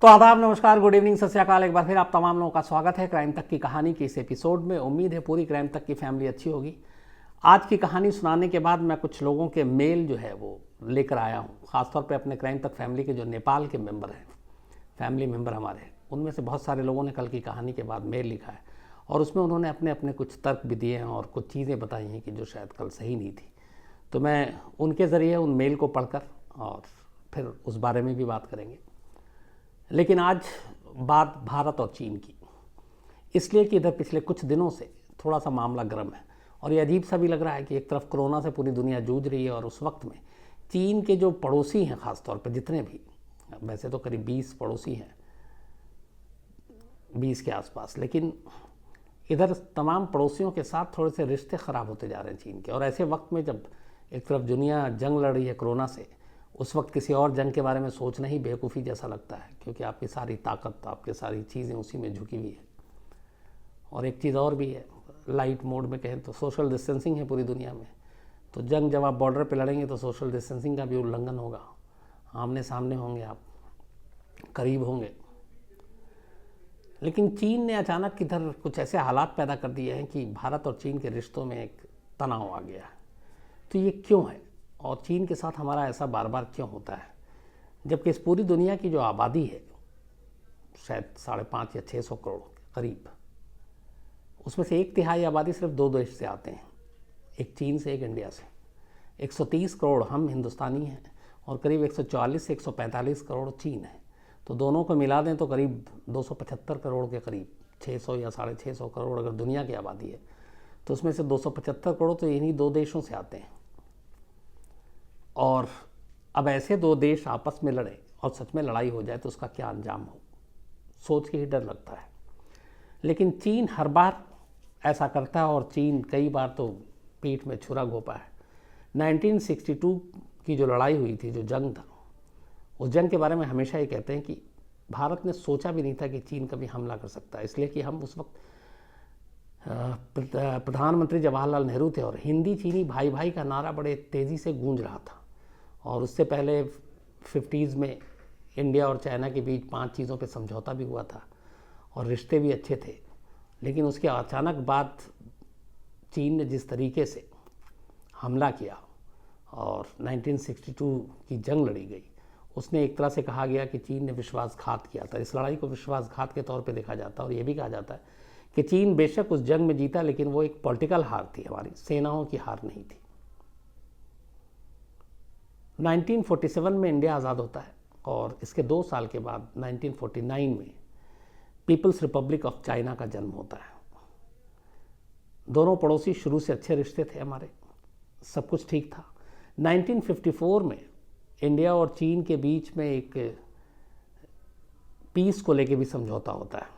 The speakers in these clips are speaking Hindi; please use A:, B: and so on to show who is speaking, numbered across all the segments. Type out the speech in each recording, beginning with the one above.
A: तो आदाब, नमस्कार, गुड इवनिंग, सत श्री अकाल। एक बार फिर आप तमाम लोगों का स्वागत है क्राइम तक की कहानी के इस एपिसोड में। उम्मीद है पूरी क्राइम तक की फैमिली अच्छी होगी। आज की कहानी सुनाने के बाद मैं कुछ लोगों के मेल जो है वो लेकर आया हूँ, ख़ासतौर पे अपने क्राइम तक फैमिली के जो नेपाल के मेंबर हैं, फैमिली मेंबर हमारे, उनमें से बहुत सारे लोगों ने कल की कहानी के बाद मेल लिखा है और उसमें उन्होंने अपने अपने कुछ तर्क भी दिए हैं और कुछ चीज़ें बताई हैं कि जो शायद कल सही नहीं थी। तो मैं उनके ज़रिए उन मेल को पढ़कर और फिर उस बारे में भी बात करेंगे। लेकिन आज बात भारत और चीन की, इसलिए कि इधर पिछले कुछ दिनों से थोड़ा सा मामला गर्म है और ये अजीब सा भी लग रहा है कि एक तरफ कोरोना से पूरी दुनिया जूझ रही है और उस वक्त में चीन के जो पड़ोसी हैं, ख़ास तौर पर जितने भी, वैसे तो करीब 20 पड़ोसी हैं, 20 के आसपास, लेकिन इधर तमाम पड़ोसियों के साथ थोड़े से रिश्ते ख़राब होते जा रहे हैं चीन के। और ऐसे वक्त में जब एक तरफ दुनिया जंग लड़ रही है कोरोना से, उस वक्त किसी और जंग के बारे में सोचना ही बेवकूफ़ी जैसा लगता है, क्योंकि आपकी सारी ताकत, आपकी सारी चीज़ें उसी में झुकी हुई है। और एक चीज़ और भी है, लाइट मोड में कहें तो सोशल डिस्टेंसिंग है पूरी दुनिया में। तो जंग जब आप बॉर्डर पे लड़ेंगे तो सोशल डिस्टेंसिंग का भी उल्लंघन होगा, आमने सामने होंगे, आप करीब होंगे। लेकिन चीन ने अचानक इधर कुछ ऐसे हालात पैदा कर दिए हैं कि भारत और चीन के रिश्तों में एक तनाव आ गया है। तो ये क्यों है और चीन के साथ हमारा ऐसा बार बार क्यों होता है, जबकि इस पूरी दुनिया की जो आबादी है शायद 550 या 600 करोड़ करीब, उसमें से 1/3 आबादी सिर्फ 2 देश से आते हैं, एक चीन से, एक इंडिया से। 130 करोड़ हम हिंदुस्तानी हैं और करीब 140 से 145 करोड़ चीन है। तो दोनों को मिला दें तो करीब 275 करोड़ के करीब, 600 या 650 करोड़ अगर दुनिया की आबादी है, तो उसमें से 275 करोड़ तो इन्हीं 2 देशों से आते हैं। और अब ऐसे 2 देश आपस में लड़े और सच में लड़ाई हो जाए तो उसका क्या अंजाम हो, सोच के ही डर लगता है। लेकिन चीन हर बार ऐसा करता है और चीन कई बार तो पीठ में छुरा घोंपा है। 1962 की जो लड़ाई हुई थी, जो जंग था, उस जंग के बारे में हमेशा ये कहते हैं कि भारत ने सोचा भी नहीं था कि चीन कभी हमला कर सकता है, इसलिए कि हम उस वक्त प्रधानमंत्री जवाहरलाल नेहरू थे और हिंदी चीनी भाई भाई का नारा बड़े तेज़ी से गूंज रहा था। और उससे पहले 50s में इंडिया और चाइना के बीच 5 चीज़ों पे समझौता भी हुआ था और रिश्ते भी अच्छे थे। लेकिन उसके अचानक बाद चीन ने जिस तरीके से हमला किया और 1962 की जंग लड़ी गई, उसने एक तरह से कहा गया कि चीन ने विश्वासघात किया था। इस लड़ाई को विश्वासघात के तौर पे देखा जाता है और ये भी कहा जाता है कि चीन बेशक उस जंग में जीता, लेकिन वो एक पॉलिटिकल हार थी, हमारी सेनाओं की हार नहीं थी। 1947 में इंडिया आज़ाद होता है और इसके 2 साल के बाद 1949 में पीपल्स रिपब्लिक ऑफ चाइना का जन्म होता है। दोनों पड़ोसी, शुरू से अच्छे रिश्ते थे हमारे, सब कुछ ठीक था। 1954 में इंडिया और चीन के बीच में एक पीस को लेके भी समझौता होता है,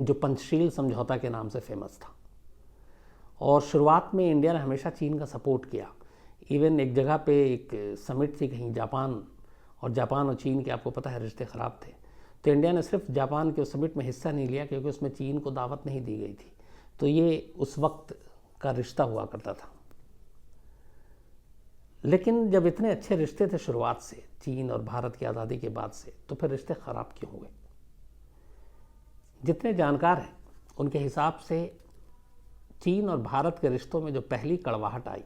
A: जो पंचशील समझौता के नाम से फेमस था। और शुरुआत में इंडिया ने हमेशा चीन का सपोर्ट किया। इवन एक जगह पे एक समिट थी कहीं, जापान और चीन के, आपको पता है, रिश्ते ख़राब थे, तो इंडिया ने सिर्फ जापान के उस समिट में हिस्सा नहीं लिया क्योंकि उसमें चीन को दावत नहीं दी गई थी। तो ये उस वक्त का रिश्ता हुआ करता था। लेकिन जब इतने अच्छे रिश्ते थे शुरुआत से, चीन और भारत की आज़ादी के बाद से, तो फिर रिश्ते ख़राब क्यों हुए? जितने जानकार हैं उनके हिसाब से चीन और भारत के रिश्तों में जो पहली कड़वाहट आई,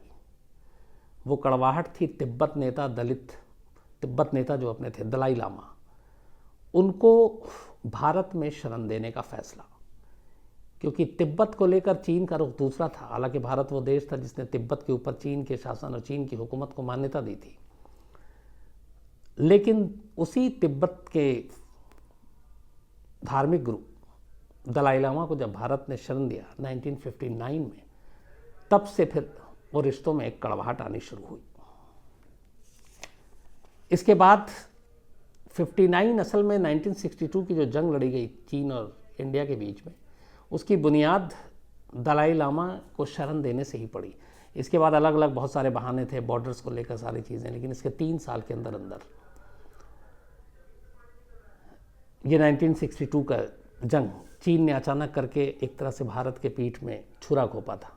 A: वो कड़वाहट थी तिब्बत नेता जो अपने थे, दलाई लामा, उनको भारत में शरण देने का फैसला। क्योंकि तिब्बत को लेकर चीन का रुख दूसरा था। हालांकि भारत वो देश था जिसने तिब्बत के ऊपर चीन के शासन और चीन की हुकूमत को मान्यता दी थी, लेकिन उसी तिब्बत के धार्मिक गुरु दलाई लामा को जब भारत ने शरण दिया 1959 में, तब से फिर वो रिश्तों में एक कड़वाहट आनी शुरू हुई। इसके बाद 59 असल में 1962 की जो जंग लड़ी गई चीन और इंडिया के बीच में, उसकी बुनियाद दलाई लामा को शरण देने से ही पड़ी। इसके बाद अलग अलग बहुत सारे बहाने थे, बॉर्डर्स को लेकर सारी चीज़ें, लेकिन इसके 3 साल के अंदर अंदर ये 1962 का जंग चीन ने अचानक करके एक तरह से भारत के पीठ में छुरा घोंपा था।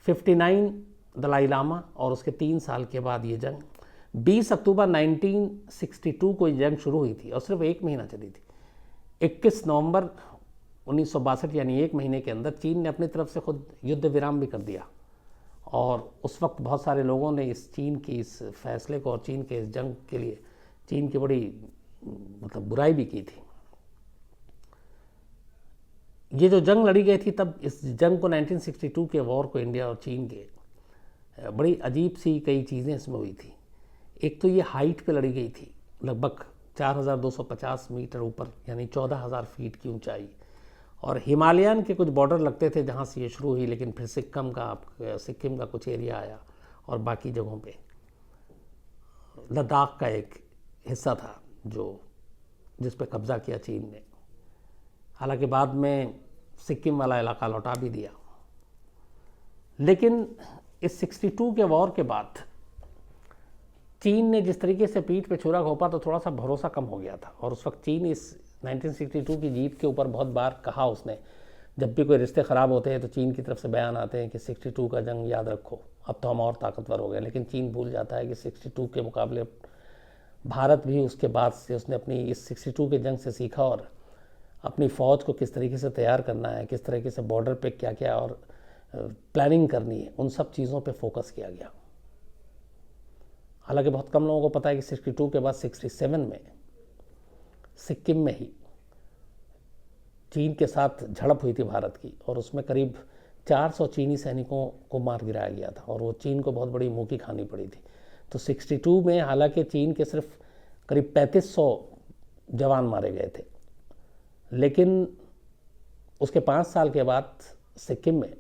A: 59 दलाई लामा और उसके 3 साल के बाद ये जंग 20 अक्टूबर 1962 को ये जंग शुरू हुई थी और सिर्फ 1 महीना चली थी। 21 नवंबर 1962 यानी 1 महीने के अंदर चीन ने अपनी तरफ से खुद युद्ध विराम भी कर दिया। और उस वक्त बहुत सारे लोगों ने इस चीन की इस फैसले को और चीन के इस जंग के लिए चीन की बड़ी बुराई भी की थी। ये जो जंग लड़ी गई थी, तब इस जंग को 1962 के वॉर को इंडिया और चीन के बड़ी अजीब सी कई चीज़ें इसमें हुई थी। एक तो ये हाइट पे लड़ी गई थी, लगभग 4250 मीटर ऊपर यानी 14,000 फीट की ऊंचाई, और हिमालयन के कुछ बॉर्डर लगते थे जहाँ से ये शुरू हुई, लेकिन फिर सिक्किम का कुछ एरिया आया और बाकी जगहों पे लद्दाख का एक हिस्सा था जिस पे कब्ज़ा किया चीन ने। हालांकि बाद में सिक्किम वाला इलाका लौटा भी दिया। लेकिन इस 62 के वॉर के बाद चीन ने जिस तरीके से पीठ पे छुरा घोंपा तो थोड़ा सा भरोसा कम हो गया था। और उस वक्त चीन इस 1962 की जीत के ऊपर बहुत बार कहा उसने, जब भी कोई रिश्ते ख़राब होते हैं तो चीन की तरफ से बयान आते हैं कि 62 का जंग याद रखो, अब तो हम और ताकतवर हो गए। लेकिन चीन भूल जाता है कि 62 के मुकाबले भारत भी उसके बाद से उसने अपनी इस 62 के जंग से सीखा और अपनी फ़ौज को किस तरीके से तैयार करना है, किस तरीके से बॉर्डर पे क्या क्या और प्लानिंग करनी है, उन सब चीज़ों पे फोकस किया गया। हालांकि बहुत कम लोगों को पता है कि 62 के बाद 67 में सिक्किम में ही चीन के साथ झड़प हुई थी भारत की, और उसमें करीब 400 चीनी सैनिकों को मार गिराया गया था और वो चीन को बहुत बड़ी मुँह की खानी पड़ी थी। तो 62 में हालांकि चीन के सिर्फ करीब 3500 जवान मारे गए थे, लेकिन उसके 5 साल के बाद सिक्किम में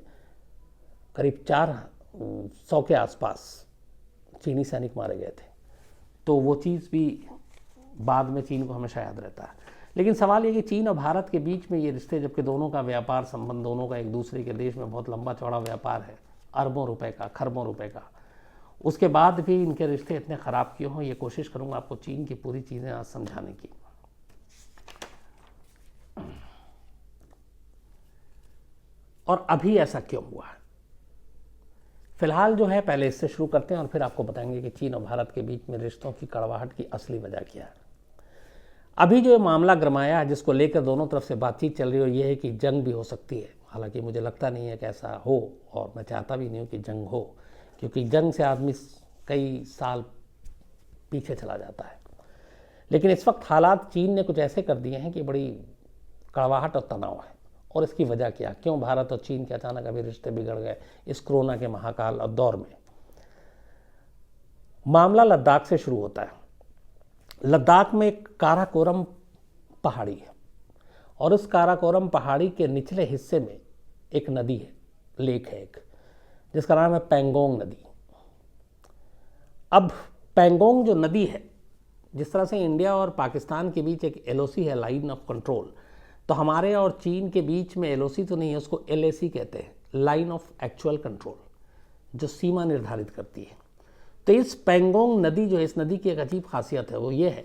A: करीब 400 के आसपास चीनी सैनिक मारे गए थे। तो वो चीज़ भी बाद में चीन को हमेशा याद रहता है। लेकिन सवाल ये कि चीन और भारत के बीच में ये रिश्ते, जबकि दोनों का व्यापार संबंध, दोनों का एक दूसरे के देश में बहुत लंबा चौड़ा व्यापार है, अरबों रुपए का, खरबों रुपए का, उसके बाद भी इनके रिश्ते इतने ख़राब क्यों हों, ये कोशिश करूँगा आपको चीन की पूरी चीज़ें आज समझाने की। और अभी ऐसा क्यों हुआ है, फिलहाल जो है पहले इससे शुरू करते हैं और फिर आपको बताएंगे कि चीन और भारत के बीच में रिश्तों की कड़वाहट की असली वजह क्या है। अभी जो मामला गरमाया है, जिसको लेकर दोनों तरफ से बातचीत चल रही हो, ये है कि जंग भी हो सकती है। हालांकि मुझे लगता नहीं है कि ऐसा हो, और मैं चाहता भी नहीं हूँ कि जंग हो, क्योंकि जंग से आदमी कई साल पीछे चला जाता है। लेकिन इस वक्त हालात चीन ने कुछ ऐसे कर दिए हैं कि बड़ी कड़वाहट और तनाव है। और इसकी वजह क्या, क्यों भारत और चीन के अचानक अभी रिश्ते बिगड़ गए इस कोरोना के महाकाल और दौर में। मामला लद्दाख से शुरू होता है। लद्दाख में एक काराकोरम पहाड़ी है, और उस काराकोरम पहाड़ी के निचले हिस्से में एक नदी है, लेक है एक, जिसका नाम है पेंगोंग नदी। अब पेंगोंग जो नदी है, जिस तरह से इंडिया और पाकिस्तान के बीच एक एलओसी है, लाइन ऑफ कंट्रोल, तो हमारे और चीन के बीच में एलओसी तो नहीं है, उसको एलएसी कहते हैं, लाइन ऑफ एक्चुअल कंट्रोल, जो सीमा निर्धारित करती है। तो इस पेंगोंग नदी जो है, इस नदी की एक अजीब खासियत है, वो ये है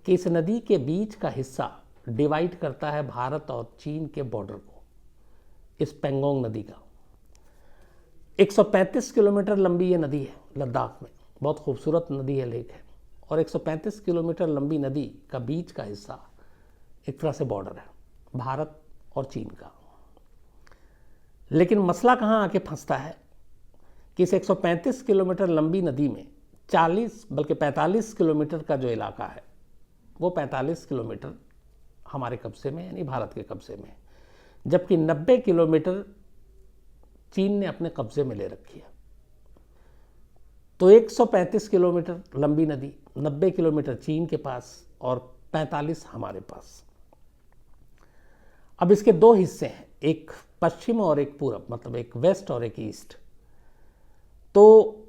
A: कि इस नदी के बीच का हिस्सा डिवाइड करता है भारत और चीन के बॉर्डर को। इस पेंगोंग नदी का 135 किलोमीटर लंबी ये नदी है लद्दाख में, बहुत खूबसूरत नदी है, लेक है, और 135 किलोमीटर लंबी नदी का बीच का हिस्सा एक तरह से बॉर्डर है भारत और चीन का। लेकिन मसला कहाँ आके फंसता है कि इस 135 किलोमीटर लंबी नदी में 40 बल्कि 45 किलोमीटर का जो इलाका है, वो 45 किलोमीटर हमारे कब्जे में, यानी भारत के कब्जे में, जबकि 90 किलोमीटर चीन ने अपने कब्जे में ले रखी है। तो 135 किलोमीटर लंबी नदी, 90 किलोमीटर चीन के पास और 45 हमारे पास। अब इसके दो हिस्से हैं, एक पश्चिम और एक पूरब, मतलब एक वेस्ट और एक ईस्ट। तो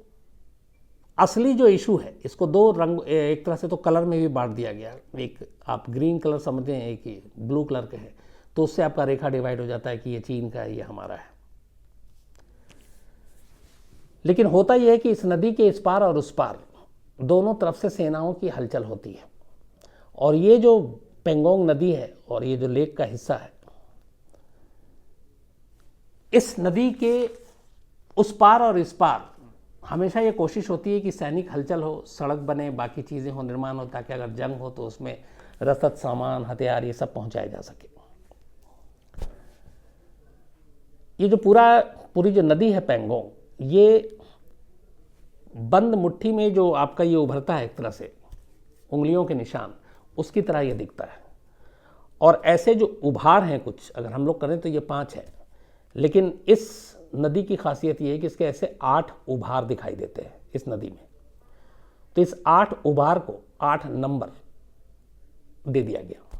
A: असली जो इशू है, इसको दो रंग, एक तरह से तो कलर में भी बांट दिया गया। एक आप ग्रीन कलर समझते हैं, एक ब्लू कलर का है, तो उससे आपका रेखा डिवाइड हो जाता है कि ये चीन का है, ये हमारा है। लेकिन होता यह है कि इस नदी के इस पार और उस पार दोनों तरफ से सेनाओं की हलचल होती है, और ये जो पेंगोंग नदी है और ये जो लेक का हिस्सा है, इस नदी के उस पार और इस पार हमेशा ये कोशिश होती है कि सैनिक हलचल हो, सड़क बने, बाकी चीज़ें हो, निर्माण हो, ताकि अगर जंग हो तो उसमें रसद, सामान, हथियार ये सब पहुंचाया जा सके। ये जो पूरी जो नदी है पेंगोंग, ये बंद मुट्ठी में जो आपका ये उभरता है एक तरह से उंगलियों के निशान, उसकी तरह ये दिखता है। और ऐसे जो उभार हैं कुछ, अगर हम लोग करें तो ये 5 है, लेकिन इस नदी की खासियत ये है कि इसके ऐसे 8 उभार दिखाई देते हैं इस नदी में। तो इस 8 उभार को 8 नंबर दे दिया गया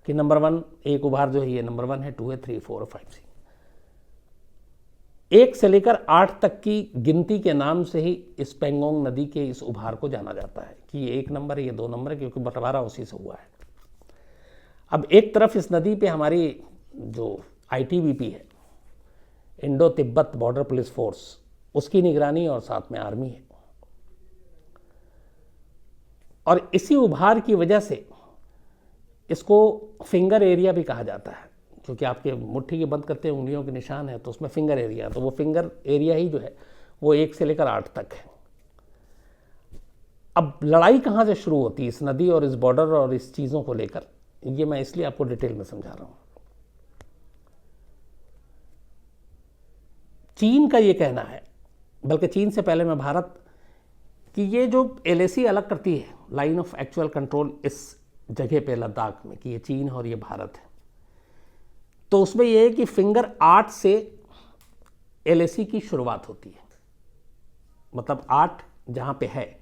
A: कि नंबर 1, एक उभार जो है ये नंबर 1 है, 2 है, 3, 4 और 5 सी। 1 से लेकर 8 तक की गिनती के नाम से ही इस पेंगोंग नदी के इस उभार को जाना जाता है कि ये 1 नंबर है, ये 2 नंबर है, क्योंकि बंटवारा उसी से हुआ है। अब एक तरफ इस नदी पे हमारी जो ITBP है, Indo Tibet border police force, उसकी निगरानी और साथ में आर्मी है। और इसी उभार की वजह से इसको फिंगर एरिया भी कहा जाता है, क्योंकि आपके मुट्ठी के बंद करते उंगलियों के निशान है, तो उसमें फिंगर एरिया, तो वो फिंगर एरिया ही जो है वो 1 से लेकर 8 तक है। अब लड़ाई कहाँ से शुरू होती है इस नदी और इस बॉर्डर और इस चीज़ों को लेकर, ये मैं इसलिए आपको डिटेल में समझा रहा हूँ। चीन का ये कहना है, बल्कि चीन से पहले मैं भारत, कि ये जो LAC अलग करती है, लाइन ऑफ एक्चुअल कंट्रोल, इस जगह पे लद्दाख में, कि ये चीन है और ये भारत है, तो उसमें यह है कि फिंगर 8 से LAC की शुरुआत होती है। मतलब 8 जहाँ पे है,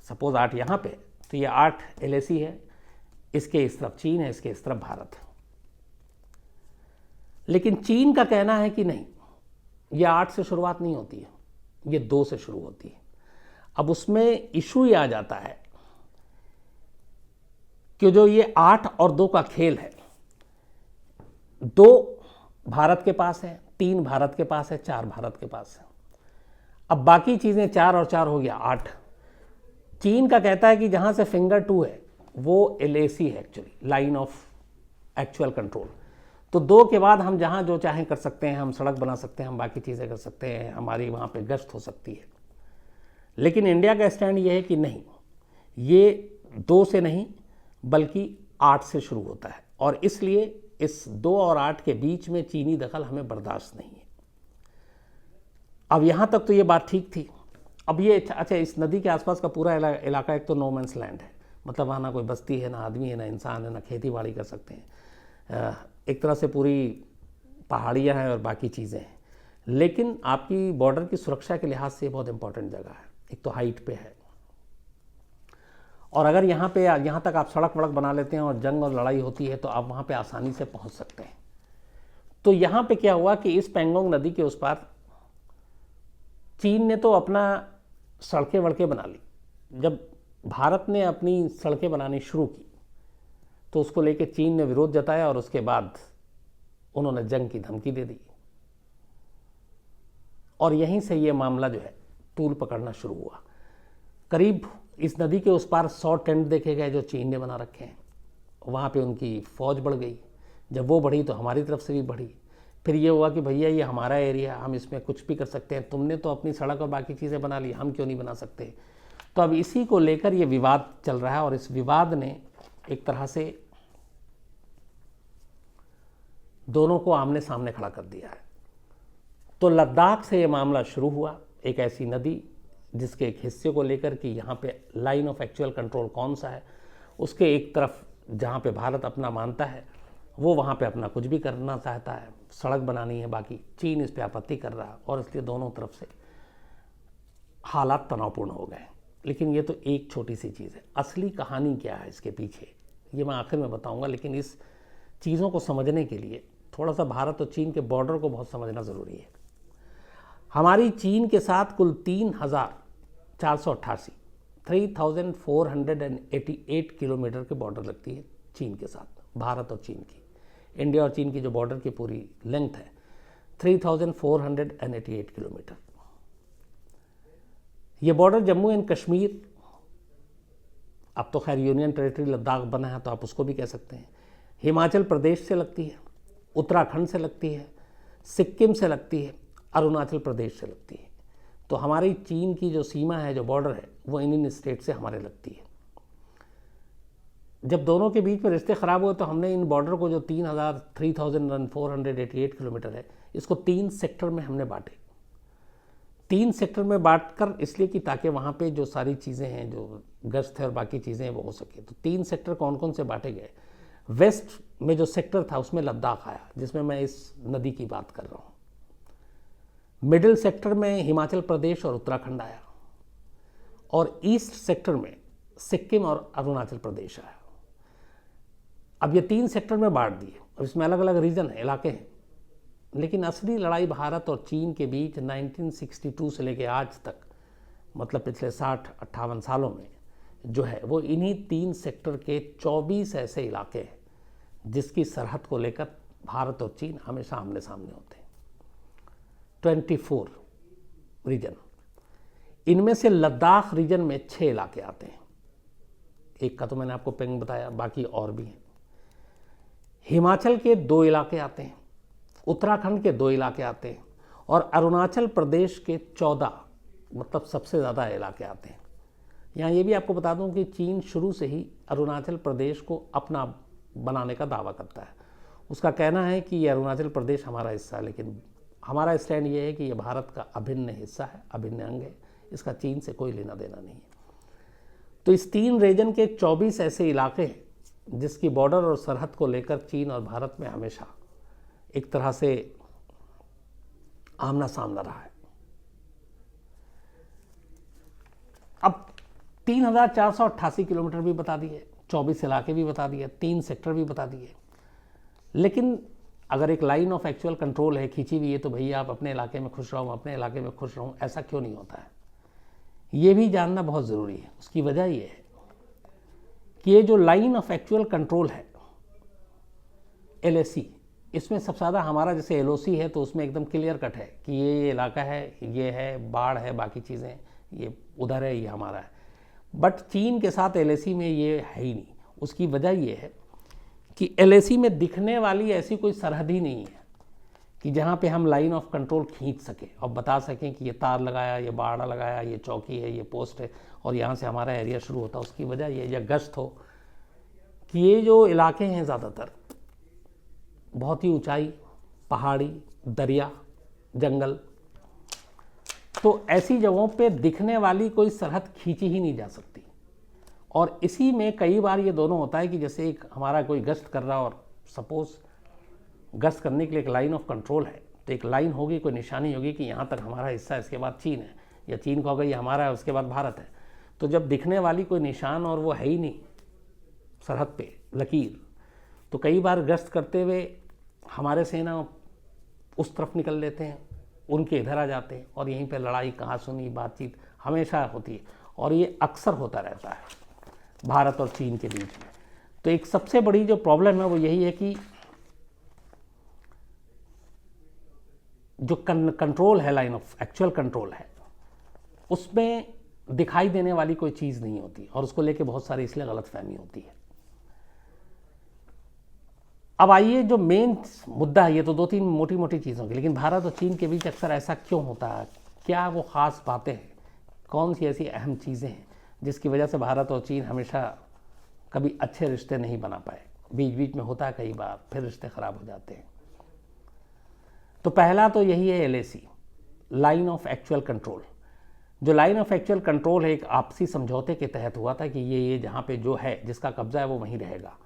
A: सपोज 8 यहाँ पे, तो ये 8 LAC है, इसके इस तरफ चीन है, इसके इस तरफ भारत है। लेकिन चीन का कहना है कि नहीं, ये 8 से शुरुआत नहीं होती है, ये 2 से शुरू होती है। अब उसमें इशू ये आ जाता है कि जो ये 8 और 2 का खेल है, 2 भारत के पास है, 3 भारत के पास है, 4 भारत के पास है। अब बाकी चीज़ें 4 और 4 हो गया 8। चीन का कहता है कि जहाँ से फिंगर 2 है वो LAC है, actually line of actual control. तो 2 के बाद हम जहाँ जो चाहें कर सकते हैं, हम सड़क बना सकते हैं, हम बाकी चीज़ें कर सकते हैं, हमारी वहाँ पे गश्त हो सकती है। लेकिन इंडिया का स्टैंड ये है कि नहीं, ये 2 से नहीं बल्कि 8 से शुरू होता है, और इसलिए इस 2 और 8 के बीच में चीनी दखल हमें बर्दाश्त नहीं है। अब यहाँ तक तो ये बात ठीक थी। अब ये अच्छा, इस नदी के आसपास का पूरा इलाका एक तो नो मैंस लैंड है, मतलब वहाँ ना कोई बस्ती है, ना आदमी है, ना इंसान है, ना खेती बाड़ी कर सकते हैं, एक तरह से पूरी पहाड़ियाँ हैं और बाकी चीज़ें हैं। लेकिन आपकी बॉर्डर की सुरक्षा के लिहाज से बहुत इंपॉर्टेंट जगह है। एक तो हाइट पे है, और अगर यहाँ तक आप सड़क वड़क बना लेते हैं और जंग और लड़ाई होती है तो आप वहाँ पे आसानी से पहुँच सकते हैं। तो यहाँ पे क्या हुआ कि इस पेंगोंग नदी के उस पार चीन ने तो अपना सड़कें वड़कें बना ली। जब भारत ने अपनी सड़कें बनानी शुरू की तो उसको लेके चीन ने विरोध जताया, और उसके बाद उन्होंने जंग की धमकी दे दी, और यहीं से ये मामला जो है तूल पकड़ना शुरू हुआ। करीब इस नदी के उस पार 100 टेंट देखे गए जो चीन ने बना रखे हैं। वहाँ पे उनकी फ़ौज बढ़ गई, जब वो बढ़ी तो हमारी तरफ से भी बढ़ी। फिर ये हुआ कि भैया ये हमारा एरिया, हम इसमें कुछ भी कर सकते हैं, तुमने तो अपनी सड़क और बाकी चीज़ें बना ली, हम क्यों नहीं बना सकते। तो अब इसी को लेकर ये विवाद चल रहा है, और इस विवाद ने एक तरह से दोनों को आमने सामने खड़ा कर दिया है। तो लद्दाख से ये मामला शुरू हुआ, एक ऐसी नदी जिसके एक हिस्से को लेकर कि यहाँ पे लाइन ऑफ एक्चुअल कंट्रोल कौन सा है, उसके एक तरफ जहाँ पे भारत अपना मानता है वो वहाँ पे अपना कुछ भी करना चाहता है, सड़क बनानी है, बाकी चीन इस पे आपत्ति कर रहा है, और इसलिए दोनों तरफ से हालात तनावपूर्ण हो गए। लेकिन ये तो एक छोटी सी चीज़ है। असली कहानी क्या है इसके पीछे, ये मैं आखिर में बताऊँगा। लेकिन इस चीज़ों को समझने के लिए थोड़ा सा भारत और चीन के बॉर्डर को बहुत समझना ज़रूरी है। हमारी चीन के साथ कुल 3,488 किलोमीटर के बॉर्डर लगती है चीन के साथ, भारत और चीन की। इंडिया और चीन की जो बॉर्डर की पूरी लेंथ है 3,488 किलोमीटर। ये बॉर्डर जम्मू एंड कश्मीर, अब तो खैर यूनियन टेरिटरी लद्दाख बना है तो आप उसको भी कह सकते हैं, हिमाचल प्रदेश से लगती है, उत्तराखंड से लगती है, सिक्किम से लगती है, अरुणाचल प्रदेश से लगती है। तो हमारी चीन की जो सीमा है, जो बॉर्डर है, वो इन स्टेट से हमारे लगती है। जब दोनों के बीच में रिश्ते ख़राब हुए तो हमने इन बॉर्डर को जो 3,488 किलोमीटर है, इसको 3 सेक्टर में हमने बांटे। 3 सेक्टर में बांटकर इसलिए कि ताकि वहाँ पे जो सारी चीज़ें हैं, जो गश्त है और बाकी चीज़ें हैं, वो हो सके। तो 3 सेक्टर कौन कौन से बांटे गए? वेस्ट में जो सेक्टर था उसमें लद्दाख आया, जिसमें मैं इस नदी की बात कर रहा हूँ। मिडिल सेक्टर में हिमाचल प्रदेश और उत्तराखंड आया, और ईस्ट सेक्टर में सिक्किम और अरुणाचल प्रदेश आया। अब ये 3 सेक्टर में बांट दिए, और इसमें अलग अलग रीजन है, इलाके हैं। लेकिन असली लड़ाई भारत और चीन के बीच 1962 से लेकर आज तक, मतलब पिछले 60-58 सालों में जो है, वो इन्हीं 3 सेक्टर के 24 ऐसे इलाके हैं जिसकी सरहद को लेकर भारत और चीन हमेशा आमने सामने होते हैं। 24 रीजन, इनमें से लद्दाख रीजन में 6 इलाके आते हैं। एक का तो मैंने आपको पेंग बताया, बाकी और भी हैं। हिमाचल के 2 इलाके आते हैं, उत्तराखंड के 2 इलाके आते हैं, और अरुणाचल प्रदेश के 14, मतलब सबसे ज़्यादा इलाके आते हैं। यहाँ ये भी आपको बता दूं कि चीन शुरू से ही अरुणाचल प्रदेश को अपना बनाने का दावा करता है। उसका कहना है कि ये अरुणाचल प्रदेश हमारा हिस्सा है, लेकिन हमारा स्टैंड ये है कि ये भारत का अभिन्न हिस्सा है, अभिन्न अंग है, इसका चीन से कोई लेना देना नहीं है। तो इस 3 रीजन के 24 ऐसे इलाके हैं जिसकी बॉर्डर और सरहद को लेकर चीन और भारत में हमेशा एक तरह से आमना सामना रहा है। अब 3,488 किलोमीटर भी बता दिए, 24 इलाके भी बता दिए, 3 सेक्टर भी बता दिए। लेकिन अगर एक लाइन ऑफ एक्चुअल कंट्रोल है, खींची हुई है, तो भैया आप अपने इलाके में खुश रहो, अपने इलाके में खुश रहूँ, ऐसा क्यों नहीं होता है? ये भी जानना बहुत ज़रूरी है। उसकी वजह ये है कि ये जो लाइन ऑफ एक्चुअल कंट्रोल है, LAC, इसमें सबसे ज़्यादा हमारा जैसे LOC है तो उसमें एकदम क्लियर कट है कि ये इलाका है, ये है, बाढ़ है, बाकी चीज़ें ये उधर है, ये हमारा है। बट चीन के साथ LAC में ये है ही नहीं। उसकी वजह ये है कि LAC में दिखने वाली ऐसी कोई सरहद ही नहीं है कि जहाँ पे हम लाइन ऑफ कंट्रोल खींच सकें और बता सकें कि ये तार लगाया, ये बाड़ा लगाया, ये चौकी है, ये पोस्ट है, और यहाँ से हमारा एरिया शुरू होता है। उसकी वजह ये, या गश्त हो, कि ये जो इलाके हैं ज़्यादातर बहुत ही ऊंचाई, पहाड़ी, दरिया, जंगल, तो ऐसी जगहों पे दिखने वाली कोई सरहद खींची ही नहीं जा सकती। और इसी में कई बार ये दोनों होता है कि जैसे एक हमारा कोई गश्त कर रहा, और सपोज़ गश्त करने के लिए एक लाइन ऑफ कंट्रोल है, तो एक लाइन होगी, कोई निशानी होगी कि यहाँ तक हमारा हिस्सा है, इसके बाद चीन है, या चीन को अगर ये हमारा है उसके बाद भारत है। तो जब दिखने वाली कोई निशान और वो है ही नहीं सरहद पे लकीर, तो कई बार गश्त करते हुए हमारे सेना उस तरफ निकल लेते हैं, उनके इधर आ जाते हैं, और यहीं पे लड़ाई, कहासुनी, बातचीत हमेशा होती है। और ये अक्सर होता रहता है भारत और चीन के बीच में। तो एक सबसे बड़ी जो प्रॉब्लम है वो यही है कि जो कंट्रोल है, लाइन ऑफ एक्चुअल कंट्रोल है, उसमें दिखाई देने वाली कोई चीज़ नहीं होती, और उसको लेके बहुत सारी इसलिए गलतफहमी होती है। अब आइए, जो मेन मुद्दा है, ये तो 2-3 मोटी मोटी चीज़ों की, लेकिन भारत और चीन के बीच अक्सर ऐसा क्यों होता है? क्या वो ख़ास बातें हैं? कौन सी ऐसी अहम चीज़ें हैं जिसकी वजह से भारत और चीन हमेशा कभी अच्छे रिश्ते नहीं बना पाए? बीच बीच में होता है कई बार, फिर रिश्ते ख़राब हो जाते हैं। तो पहला तो यही है LAC, line of actual control. जो लाइन ऑफ एक्चुअल कंट्रोल है, एक आपसी समझौते के तहत हुआ था कि ये जहाँ पे जो है, जिसका कब्जा है, वो वहीं रहेगा।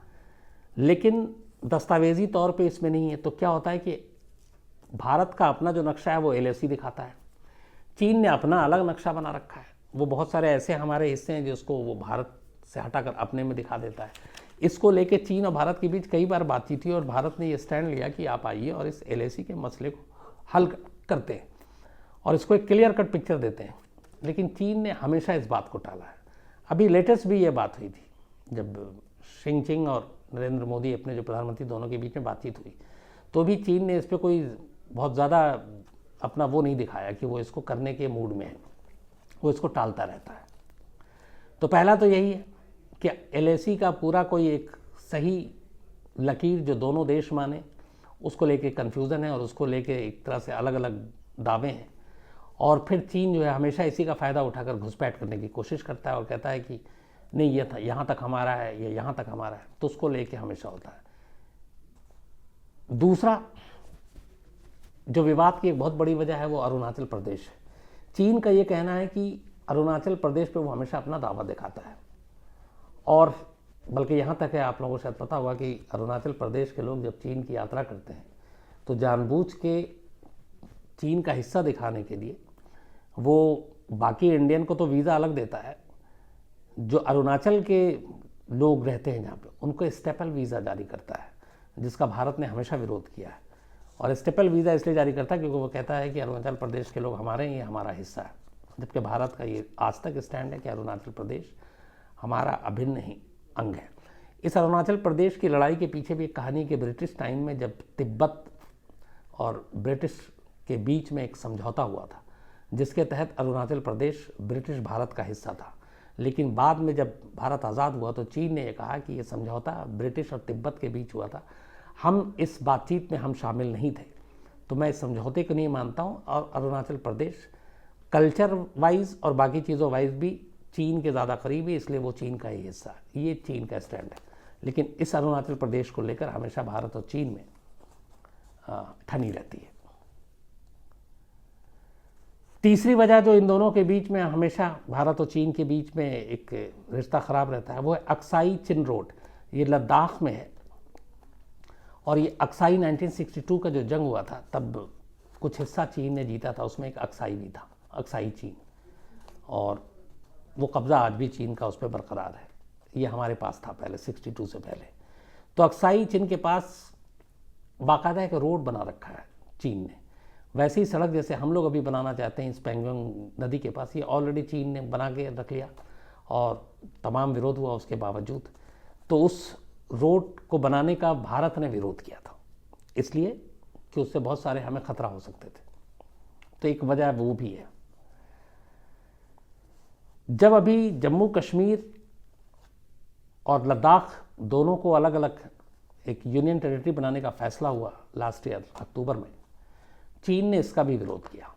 A: लेकिन दस्तावेजी तौर पे इसमें नहीं है। तो क्या होता है कि भारत का अपना जो नक्शा है वो LAC दिखाता है, चीन ने अपना अलग नक्शा बना रखा है। वो बहुत सारे ऐसे हमारे हिस्से हैं जिसको वो भारत से हटाकर अपने में दिखा देता है। इसको लेके चीन और भारत के बीच कई बार बातचीत हुई, और भारत ने ये स्टैंड लिया कि आप आइए और इस LAC के मसले को हल करते हैं और इसको एक क्लियर कट पिक्चर देते हैं। लेकिन चीन ने हमेशा इस बात को टाला है। अभी लेटेस्ट भी ये बात हुई थी, जब शी चिनफिंग और नरेंद्र मोदी अपने जो प्रधानमंत्री, दोनों के बीच में बातचीत हुई, तो भी चीन ने इस पर कोई बहुत ज़्यादा अपना वो नहीं दिखाया कि वो इसको करने के मूड में है, वो इसको टालता रहता है। तो पहला तो यही है कि LAC का पूरा कोई एक सही लकीर जो दोनों देश माने, उसको लेके कन्फ्यूज़न है, और उसको लेके एक तरह से अलग अलग दावे हैं। और फिर चीन जो है हमेशा इसी का फ़ायदा उठाकर घुसपैठ करने की कोशिश करता है और कहता है कि नहीं ये था यहाँ तक हमारा है, ये यहाँ तक हमारा है, तो उसको लेके हमेशा होता है। दूसरा जो विवाद की एक बहुत बड़ी वजह है वो अरुणाचल प्रदेश है। चीन का ये कहना है कि अरुणाचल प्रदेश पे वो हमेशा अपना दावा दिखाता है, और बल्कि यहाँ तक है, आप लोगों को शायद पता होगा कि अरुणाचल प्रदेश के लोग जब चीन की यात्रा करते हैं तो जानबूझ के चीन का हिस्सा दिखाने के लिए वो बाकी इंडियन को तो वीज़ा अलग देता है, जो अरुणाचल के लोग रहते हैं जहाँ पे उनको स्टेपल वीज़ा जारी करता है, जिसका भारत ने हमेशा विरोध किया है। और स्टेपल वीज़ा इसलिए जारी करता है क्योंकि वो कहता है कि अरुणाचल प्रदेश के लोग हमारे हैं, ये हमारा हिस्सा है, जबकि भारत का ये आज तक स्टैंड है कि अरुणाचल प्रदेश हमारा अभिन्न ही अंग है। इस अरुणाचल प्रदेश की लड़ाई के पीछे भी एक कहानी कि ब्रिटिश टाइम में जब तिब्बत और ब्रिटिश के बीच में एक समझौता हुआ था जिसके तहत अरुणाचल प्रदेश ब्रिटिश भारत का हिस्सा था, लेकिन बाद में जब भारत आज़ाद हुआ तो चीन ने यह कहा कि ये समझौता ब्रिटिश और तिब्बत के बीच हुआ था, हम इस बातचीत में हम शामिल नहीं थे, तो मैं इस समझौते को नहीं मानता हूँ। और अरुणाचल प्रदेश कल्चर वाइज और बाकी चीज़ों वाइज भी चीन के ज़्यादा करीब है, इसलिए वो चीन का ही हिस्सा है। ये चीन का स्टैंड है। लेकिन इस अरुणाचल प्रदेश को लेकर हमेशा भारत और चीन में ठनी रहती है। तीसरी वजह जो इन दोनों के बीच में हमेशा भारत और चीन के बीच में एक रिश्ता ख़राब रहता है वो है अक्साई चिन रोड। ये लद्दाख में है और ये अक्साई 1962 का जो जंग हुआ था तब कुछ हिस्सा चीन ने जीता था, उसमें एक अक्साई भी था, अक्साई चीन, और वो कब्ज़ा आज भी चीन का उस पर बरकरार है। ये हमारे पास था पहले 62 से पहले। तो अक्साई चीन के पास बाकायदा एक रोड बना रखा है चीन ने, वैसी सड़क जैसे हम लोग अभी बनाना चाहते हैं इस पेंगोंग नदी के पास, ये ऑलरेडी चीन ने बना के रख लिया और तमाम विरोध हुआ उसके बावजूद। तो उस रोड को बनाने का भारत ने विरोध किया था, इसलिए कि उससे बहुत सारे हमें खतरा हो सकते थे। तो एक वजह वो भी है। जब अभी जम्मू कश्मीर और लद्दाख दोनों को अलग अलग एक यूनियन टेरिटरी बनाने का फैसला हुआ लास्ट ईयर अक्टूबर में, चीन ने इसका भी विरोध किया।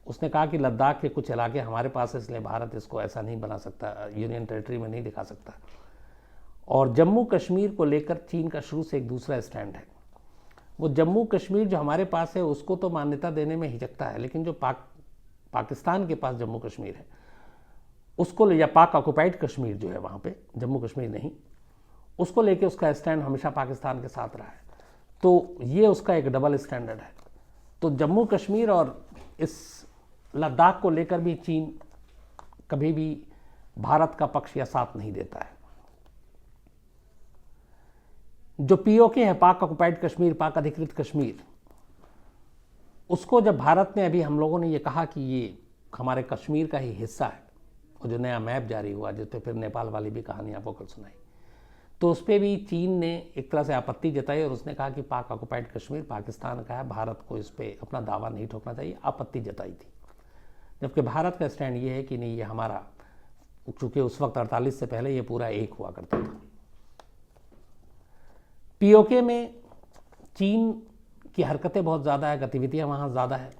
A: उसने कहा कि लद्दाख के कुछ इलाके हमारे पास है, इसलिए भारत इसको ऐसा नहीं बना सकता, यूनियन टेरिटरी में नहीं दिखा सकता। और जम्मू कश्मीर को लेकर चीन का शुरू से एक दूसरा स्टैंड है। वो जम्मू कश्मीर जो हमारे पास है उसको तो मान्यता देने में हिचकता है, लेकिन जो पाकिस्तान के पास जम्मू कश्मीर है उसको, या पाक ऑक्युपाइड कश्मीर जो है वहाँ पे, जम्मू कश्मीर नहीं, उसको लेके उसका स्टैंड हमेशा पाकिस्तान के साथ रहा है। तो ये उसका एक डबल स्टैंडर्ड है। तो जम्मू कश्मीर और इस लद्दाख को लेकर भी चीन कभी भी भारत का पक्ष या साथ नहीं देता है। जो पीओके है, पाक ऑक्युपाइड कश्मीर, पाक अधिकृत कश्मीर, उसको जब भारत ने, अभी हम लोगों ने ये कहा कि ये हमारे कश्मीर का ही हिस्सा है, और जो नया मैप जारी हुआ जिस पे फिर नेपाल वाली भी कहानी आपको कल सुनाई, तो उस पर भी चीन ने एक तरह से आपत्ति जताई और उसने कहा कि पाक ऑक्युपाइड कश्मीर पाकिस्तान का है, भारत को इस पर अपना दावा नहीं ठोकना चाहिए, आपत्ति जताई थी। जबकि भारत का स्टैंड ये है कि नहीं, ये हमारा, चूँकि उस वक्त 48 से पहले ये पूरा एक हुआ करता था। पीओके में चीन की हरकतें बहुत ज़्यादा है, गतिविधियाँ वहाँ ज़्यादा है।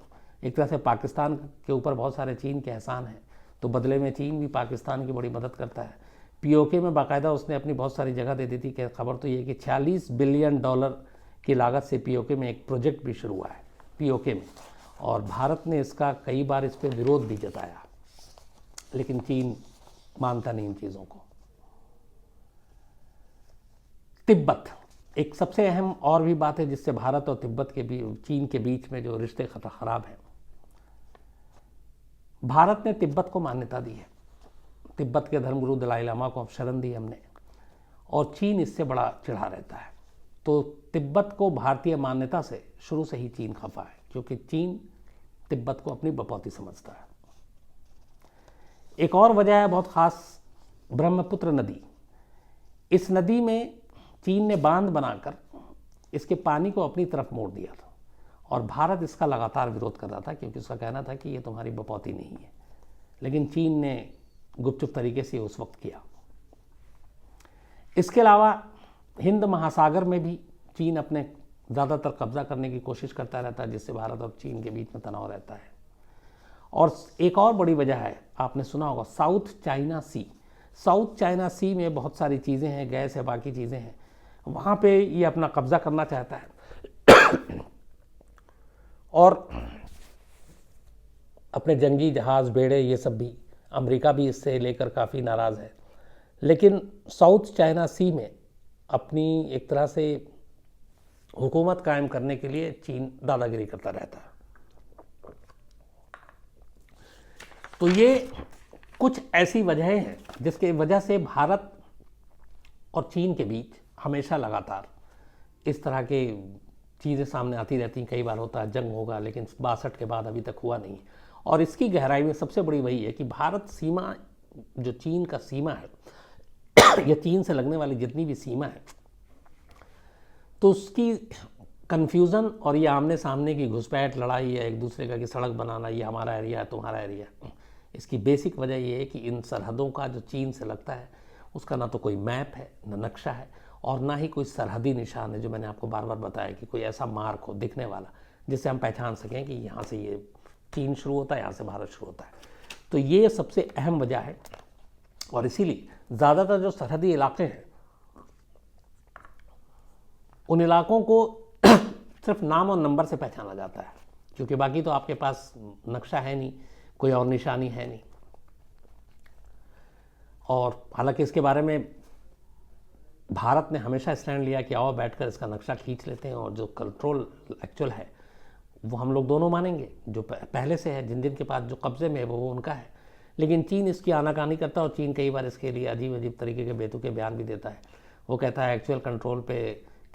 A: एक तरह से पाकिस्तान के ऊपर बहुत सारे चीन के एहसान हैं, तो बदले में चीन भी पाकिस्तान की बड़ी मदद करता है। पीओके में बाकायदा उसने अपनी बहुत सारी जगह दे दी थी कि खबर तो ये कि $46 बिलियन की लागत से पीओके में एक प्रोजेक्ट भी शुरू हुआ है पीओके में, और भारत ने इसका कई बार इस पर विरोध भी जताया, लेकिन चीन मानता नहीं इन चीज़ों को। तिब्बत एक सबसे अहम और भी बात है जिससे भारत और तिब्बत के बीच, चीन के बीच में जो रिश्ते खराब हैं। भारत ने तिब्बत को मान्यता दी है, तिब्बत के धर्मगुरु दलाई लामा को शरण दी हमने, और चीन इससे बड़ा चिढ़ा रहता है। तो तिब्बत को भारतीय मान्यता से शुरू से ही चीन खफा है, क्योंकि चीन तिब्बत को अपनी बपौती समझता है। एक और वजह है बहुत खास, ब्रह्मपुत्र नदी। इस नदी में चीन ने बांध बनाकर इसके पानी को अपनी तरफ मोड़ दिया था, और भारत इसका लगातार विरोध कर रहा था क्योंकि उसका कहना था कि ये तुम्हारी बपौती नहीं है, लेकिन चीन ने गुपचुप तरीके से उस वक्त किया। इसके अलावा हिंद महासागर में भी चीन अपने ज़्यादातर कब्जा करने की कोशिश करता रहता है, जिससे भारत और चीन के बीच में तनाव रहता है। और एक और बड़ी वजह है, आपने सुना होगा साउथ चाइना सी। साउथ चाइना सी में बहुत सारी चीज़ें हैं, गैस है, बाकी चीज़ें हैं, वहाँ पे ये अपना कब्जा करना चाहता है और अपने जंगी जहाज़, बेड़े, ये सब भी, अमेरिका भी इससे लेकर काफ़ी नाराज़ है। लेकिन साउथ चाइना सी में अपनी एक तरह से हुकूमत कायम करने के लिए चीन दादागिरी करता रहता है। तो ये कुछ ऐसी वजहें हैं जिसके वजह से भारत और चीन के बीच हमेशा लगातार इस तरह के चीज़ें सामने आती रहती हैं। कई बार होता है जंग होगा, लेकिन 62 के बाद अभी तक हुआ नहीं। और इसकी गहराई में सबसे बड़ी वही है कि भारत सीमा, जो चीन का सीमा है या चीन से लगने वाली जितनी भी सीमा है, तो उसकी कन्फ्यूज़न और ये आमने सामने की घुसपैठ, लड़ाई या एक दूसरे का कि सड़क बनाना, ये हमारा एरिया है, तुम्हारा एरिया है, इसकी बेसिक वजह ये है कि इन सरहदों का जो चीन से लगता है उसका ना तो कोई मैप है, ना नक्शा है, और ना ही कोई सरहदी निशान है, जो मैंने आपको बार बार बताया कि कोई ऐसा मार्क हो दिखने वाला जिससे हम पहचान सकें कि यहाँ से ये चीन शुरू होता है, यहाँ से भारत शुरू होता है। तो ये सबसे अहम वजह है। और इसीलिए ज़्यादातर जो सरहदी इलाके हैं, उन इलाकों को सिर्फ नाम और नंबर से पहचाना जाता है, क्योंकि बाकी तो आपके पास नक्शा है नहीं, कोई और निशानी है नहीं। और हालांकि इसके बारे में भारत ने हमेशा स्टैंड लिया कि आओ बैठकर इसका नक्शा खींच लेते हैं, और जो कंट्रोल एक्चुअल है वो हम लोग दोनों मानेंगे, जो पहले से है, जिन जिन के पास जो कब्जे में है वो उनका है। लेकिन चीन इसकी आनाकानी करता है, और चीन कई बार इसके लिए अजीब अजीब तरीके के बेतुके बयान भी देता है। वो कहता है एक्चुअल कंट्रोल पे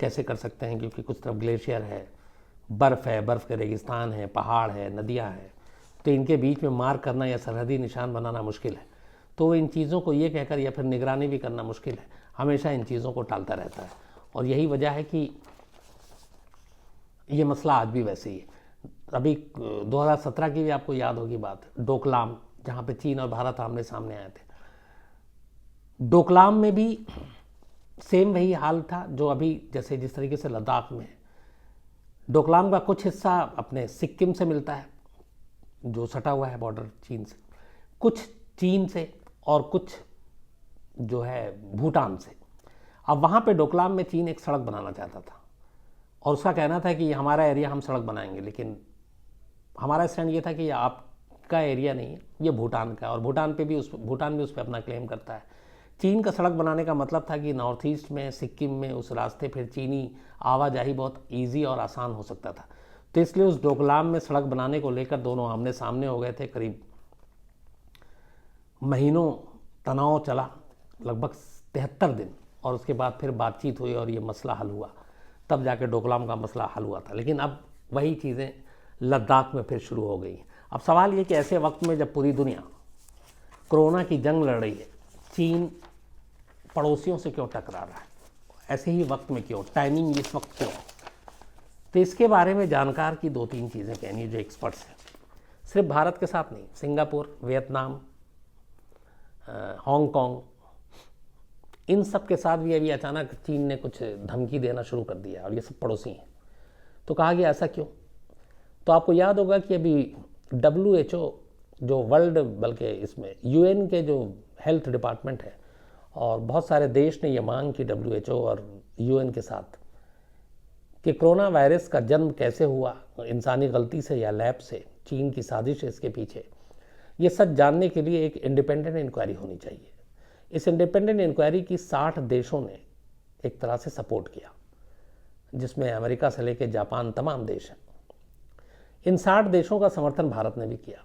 A: कैसे कर सकते हैं, क्योंकि कुछ तरफ ग्लेशियर है, बर्फ़ है, बर्फ़ के रेगिस्तान है, पहाड़ है, नदियाँ हैं, तो इनके बीच में मार्क करना या सरहदी निशान बनाना मुश्किल है। तो इन चीज़ों को ये कहकर या फिर निगरानी भी करना मुश्किल है, हमेशा इन चीज़ों को टालता रहता है। और यही वजह है कि ये मसला आज भी वैसे ही है। अभी 2017 की भी आपको याद होगी बात, डोकलाम, जहाँ पे चीन और भारत आमने सामने आए थे। डोकलाम में भी सेम वही हाल था जो अभी जैसे जिस तरीके से लद्दाख में है। डोकलाम का कुछ हिस्सा अपने सिक्किम से मिलता है, जो सटा हुआ है बॉर्डर चीन से, कुछ चीन से, और कुछ जो है भूटान से। अब वहाँ पे डोकलाम में चीन एक सड़क बनाना चाहता था, और उसका कहना था कि ये हमारा एरिया, हम सड़क बनाएंगे। लेकिन हमारा स्टैंड ये था कि ये आपका एरिया नहीं है, ये भूटान का है, और भूटान भी उस पर अपना क्लेम करता है। चीन का सड़क बनाने का मतलब था कि नॉर्थ ईस्ट में, सिक्किम में उस रास्ते फिर चीनी आवाजाही बहुत ईजी और आसान हो सकता था। तो इसलिए उस डोकलाम में सड़क बनाने को लेकर दोनों आमने सामने हो गए थे। करीब महीनों तनाव चला, लगभग 73 दिन, और उसके बाद फिर बातचीत हुई और ये मसला हल हुआ, तब जाके डोकलाम का मसला हल हुआ था। लेकिन अब वही चीज़ें लद्दाख में फिर शुरू हो गई। अब सवाल ये कि ऐसे वक्त में जब पूरी दुनिया कोरोना की जंग लड़ रही है, चीन पड़ोसियों से क्यों टकरा रहा है, ऐसे ही वक्त में क्यों, टाइमिंग इस वक्त क्यों? तो इसके बारे में जानकार की 2-3 चीज़ें कहनी है जो एक्सपर्ट्स हैं। सिर्फ भारत के साथ नहीं, सिंगापुर, वियतनाम, हांगकांग, इन सब के साथ भी अभी अचानक चीन ने कुछ धमकी देना शुरू कर दिया, और ये सब पड़ोसी हैं। तो कहा गया ऐसा क्यों? तो आपको याद होगा कि अभी WHO जो वर्ल्ड, बल्कि इसमें UN के जो हेल्थ डिपार्टमेंट है, और बहुत सारे देश ने ये मांग की WHO और UN के साथ कि कोरोना वायरस का जन्म कैसे हुआ, इंसानी गलती से या लैब से, चीन की साजिश है इसके पीछे, ये सच जानने के लिए एक इंडिपेंडेंट इंक्वायरी होनी चाहिए। इस इंडिपेंडेंट इंक्वायरी की 60 देशों ने एक तरह से सपोर्ट किया, जिसमें अमेरिका से लेकर जापान तमाम देश हैं। इन 60 देशों का समर्थन भारत ने भी किया।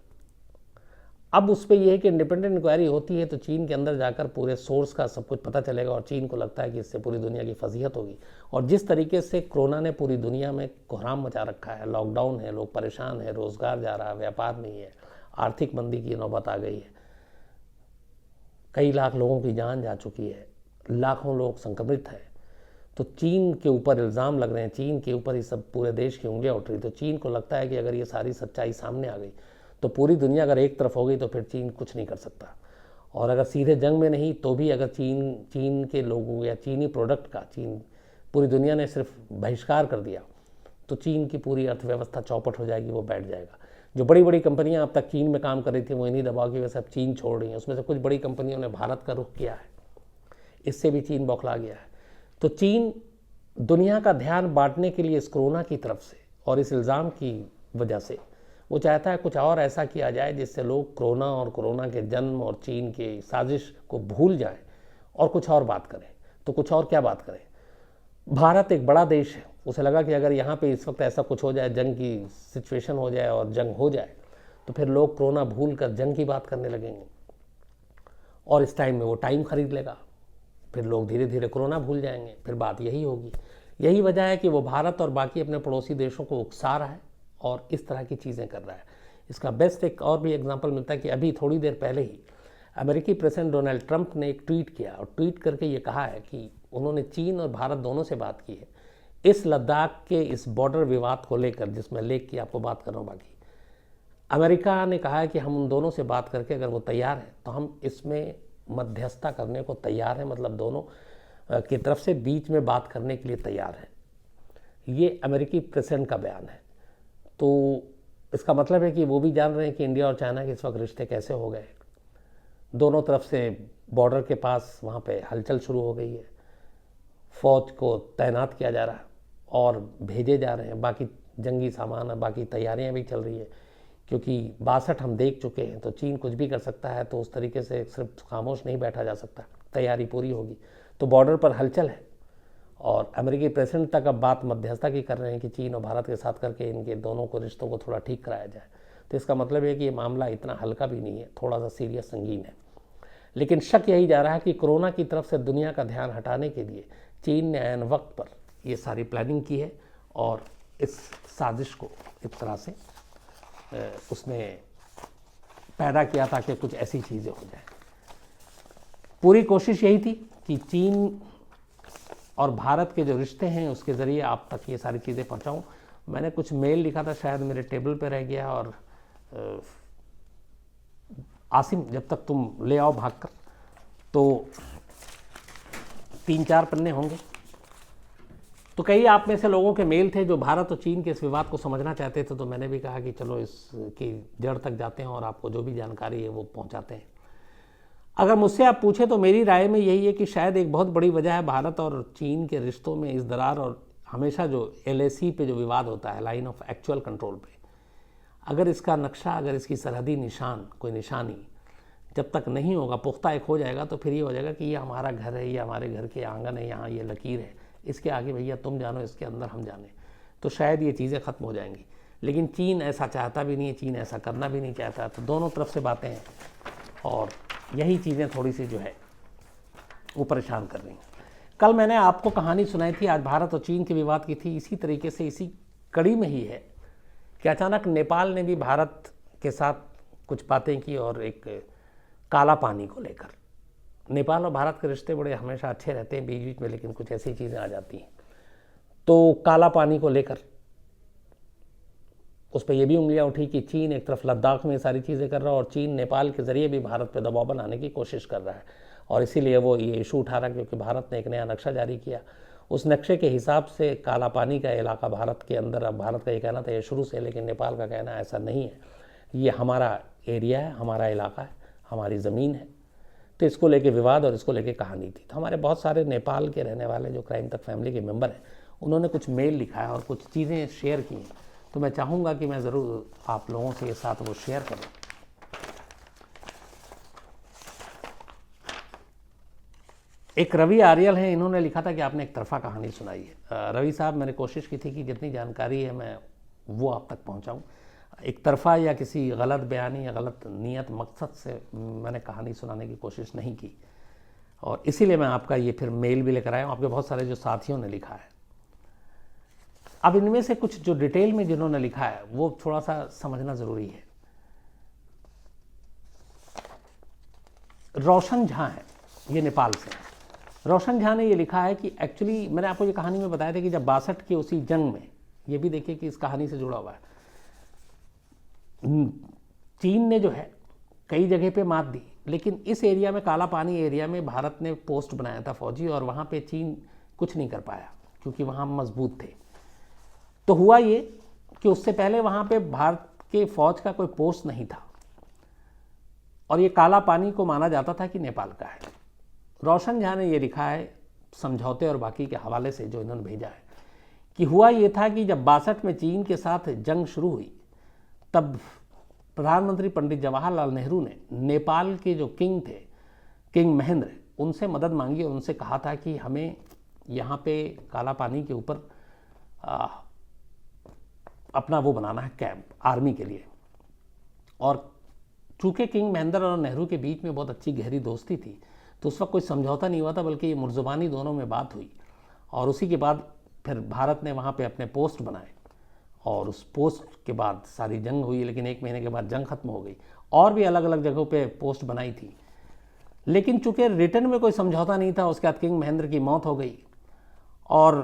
A: अब उस पर यह है कि इंडिपेंडेंट इंक्वायरी होती है तो चीन के अंदर जाकर पूरे सोर्स का सब कुछ पता चलेगा, और चीन को लगता है कि इससे पूरी दुनिया की फजीहत होगी। और जिस तरीके से कोरोना ने पूरी दुनिया में कोहराम मचा रखा है, लॉकडाउन है, लोग परेशान हैं, रोजगार जा रहा है, व्यापार नहीं है, आर्थिक मंदी की नौबत आ गई है, कई लाख लोगों की जान जा चुकी है, लाखों लोग संक्रमित हैं, तो चीन के ऊपर इल्ज़ाम लग रहे हैं, चीन के ऊपर ही सब पूरे देश की उंगलियां उठ रही। तो चीन को लगता है कि अगर ये सारी सच्चाई सामने आ गई तो पूरी दुनिया अगर एक तरफ हो गई तो फिर चीन कुछ नहीं कर सकता। और अगर सीधे जंग में नहीं तो भी अगर चीन के लोगों या चीनी प्रोडक्ट का पूरी दुनिया ने सिर्फ बहिष्कार कर दिया तो चीन की पूरी अर्थव्यवस्था चौपट हो जाएगी, वो बैठ जाएगा। जो बड़ी बड़ी कंपनियां अब तक चीन में काम कर रही थी वो इन्हीं दबाव की वजह से अब चीन छोड़ रही हैं। उसमें से कुछ बड़ी कंपनियों ने भारत का रुख किया है, इससे भी चीन बौखला गया है। तो चीन दुनिया का ध्यान बांटने के लिए इस कोरोना की तरफ से और इस इल्ज़ाम की वजह से वो चाहता है कुछ और ऐसा किया जाए जिससे लोग कोरोना और कोरोना के जन्म और चीन की साजिश को भूल जाएं और कुछ और बात करें। तो कुछ और क्या बात करें? भारत एक बड़ा देश है, उसे लगा कि अगर यहाँ पे इस वक्त ऐसा कुछ हो जाए, जंग की सिचुएशन हो जाए और जंग हो जाए, तो फिर लोग कोरोना भूल कर जंग की बात करने लगेंगे और इस टाइम में वो टाइम खरीद लेगा। फिर लोग धीरे धीरे कोरोना भूल जाएंगे, फिर बात यही होगी। यही वजह है कि वो भारत और बाकी अपने पड़ोसी देशों को उकसा रहा है और इस तरह की चीज़ें कर रहा है। इसका बेस्ट एक और भी एग्जांपल मिलता है कि अभी थोड़ी देर पहले ही अमेरिकी प्रेसिडेंट डोनाल्ड ट्रंप ने एक ट्वीट किया और ट्वीट करके ये कहा है कि उन्होंने चीन और भारत दोनों से बात की है इस लद्दाख के इस बॉर्डर विवाद को लेकर, जिसमें लेख की आपको बात कर रहा हूँ। बाकी अमेरिका ने कहा है कि हम उन दोनों से बात करके अगर वो तैयार हैं तो हम इसमें मध्यस्थता करने को तैयार हैं, मतलब दोनों की तरफ से बीच में बात करने के लिए तैयार है। ये अमेरिकी प्रेसिडेंट का बयान है। तो इसका मतलब है कि वो भी जान रहे हैं कि इंडिया और चाइना के इस वक्त रिश्ते कैसे हो गए। दोनों तरफ से बॉर्डर के पास वहाँ पे हलचल शुरू हो गई है, फौज को तैनात किया जा रहा है और भेजे जा रहे हैं बाकी जंगी सामान और बाकी तैयारियां भी चल रही है, क्योंकि 62 हम देख चुके हैं। तो चीन कुछ भी कर सकता है, तो उस तरीके से सिर्फ खामोश नहीं बैठा जा सकता, तैयारी पूरी होगी। तो बॉर्डर पर हलचल है और अमेरिकी प्रेसिडेंट तक अब बात मध्यस्थता की कर रहे हैं कि चीन और भारत के साथ करके इनके दोनों को रिश्तों को थोड़ा ठीक कराया जाए। तो इसका मतलब है कि ये मामला इतना हल्का भी नहीं है, थोड़ा सा सीरियस संगीन है। लेकिन शक यही जा रहा है कि कोरोना की तरफ से दुनिया का ध्यान हटाने के लिए चीन ने ऐन वक्त पर ये सारी प्लानिंग की है और इस साजिश को एक तरह से उसने पैदा किया ताकि कुछ ऐसी चीज़ें हो जाए। पूरी कोशिश यही थी कि चीन और भारत के जो रिश्ते हैं उसके ज़रिए आप तक ये सारी चीज़ें पहुंचाऊं। मैंने कुछ मेल लिखा था, शायद मेरे टेबल पे रह गया, और आसिम जब तक तुम ले आओ भागकर, तो 3-4 पन्ने होंगे। तो कई आप में से लोगों के मेल थे जो भारत और चीन के इस विवाद को समझना चाहते थे। तो मैंने भी कहा कि चलो इसकी जड़ तक जाते हैं और आपको जो भी जानकारी है वो पहुंचाते हैं। अगर मुझसे आप पूछें तो मेरी राय में यही है कि शायद एक बहुत बड़ी वजह है भारत और चीन के रिश्तों में इस दरार, और हमेशा जो LAC पे जो विवाद होता है, लाइन ऑफ एक्चुअल कंट्रोल पे, अगर इसका नक्शा, अगर इसकी सरहदी निशान, कोई निशानी जब तक नहीं होगा, पुख्ता एक हो जाएगा, तो फिर ये हो जाएगा कि ये हमारा घर है, ये हमारे घर के आंगन है, यहाँ ये लकीर है, इसके आगे भैया तुम जानो, इसके अंदर हम जाने, तो शायद ये चीज़ें ख़त्म हो जाएंगी। लेकिन चीन ऐसा चाहता भी नहीं है, चीन ऐसा करना भी नहीं चाहता। तो दोनों तरफ से बातें हैं और यही चीज़ें थोड़ी सी जो है वो परेशान कर रही हैं। कल मैंने आपको कहानी सुनाई थी, आज भारत और चीन के विवाद की थी, इसी तरीके से इसी कड़ी में ही है कि अचानक नेपाल ने भी भारत के साथ कुछ बातें की और एक काला पानी को लेकर। नेपाल और भारत के रिश्ते बड़े हमेशा अच्छे रहते हैं बीच बीच में, लेकिन कुछ ऐसी चीज़ें आ जाती हैं। तो काला पानी को लेकर उस पर यह भी उंगलियां उठी कि चीन एक तरफ लद्दाख में सारी चीज़ें कर रहा है और चीन नेपाल के ज़रिए भी भारत पर दबाव बनाने की कोशिश कर रहा है, और इसीलिए वो ये इशू उठा रहा है क्योंकि भारत ने एक नया नक्शा जारी किया। उस नक्शे के हिसाब से काला पानी का इलाका भारत के अंदर, अब भारत का ये कहना था ये शुरू से, लेकिन नेपाल का कहना ऐसा नहीं है, ये हमारा एरिया है, हमारा इलाका है, हमारी ज़मीन है। तो इसको लेके विवाद और इसको लेके कहानी थी। तो हमारे बहुत सारे नेपाल के रहने वाले जो क्राइम तक फैमिली के मेंबर हैं, उन्होंने कुछ मेल लिखा है और कुछ चीज़ें शेयर की हैं। तो मैं चाहूँगा कि मैं ज़रूर आप लोगों से ये साथ वो शेयर करूँ। एक रवि आर्यल है, इन्होंने लिखा था कि आपने एक तरफा कहानी सुनाई है। रवि साहब, मैंने कोशिश की थी कि जितनी जानकारी है मैं वो आप तक पहुंचाऊं। एक तरफा या किसी गलत बयानी या गलत नियत मकसद से मैंने कहानी सुनाने की कोशिश नहीं की, और इसीलिए मैं आपका ये फिर मेल भी लेकर आया हूँ। आपके बहुत सारे जो साथियों ने लिखा है, अब इनमें से कुछ जो डिटेल में जिन्होंने लिखा है वो थोड़ा सा समझना ज़रूरी है। रोशन झा है, ये नेपाल से। रोशन झा ने ये लिखा है कि एक्चुअली मैंने आपको ये कहानी में बताया था कि जब 62 की उसी जंग में, ये भी देखिए कि इस कहानी से जुड़ा हुआ है, चीन ने जो है कई जगह पे मात दी, लेकिन इस एरिया में, काला पानी एरिया में, भारत ने पोस्ट बनाया था फौजी, और वहाँ पे चीन कुछ नहीं कर पाया क्योंकि वहाँ मजबूत थे। तो हुआ ये कि उससे पहले वहाँ पे भारत के फौज का कोई पोस्ट नहीं था और ये काला पानी को माना जाता था कि नेपाल का है। रोशन झा ने ये लिखा है समझौते और बाकी के हवाले से जो इन्होंने भेजा है कि हुआ ये था कि जब 62 में चीन के साथ जंग शुरू हुई तब प्रधानमंत्री पंडित जवाहरलाल नेहरू ने नेपाल के जो किंग थे, किंग महेंद्र, उनसे मदद मांगी और उनसे कहा था कि हमें यहाँ पे काला पानी के ऊपर अपना वो बनाना है कैंप आर्मी के लिए। और चूँकि किंग महेंद्र और नेहरू के बीच में बहुत अच्छी गहरी दोस्ती थी तो उस वक्त कोई समझौता नहीं हुआ था, बल्कि ये मुर्जुबानी दोनों में बात हुई और उसी के बाद फिर भारत ने वहाँ पे अपने पोस्ट बनाए और उस पोस्ट के बाद सारी जंग हुई। लेकिन 1 महीने के बाद जंग खत्म हो गई और भी अलग अलग जगहों पे पोस्ट बनाई थी, लेकिन चूँकि रिटर्न में कोई समझौता नहीं था, उसके बाद किंग महेंद्र की मौत हो गई और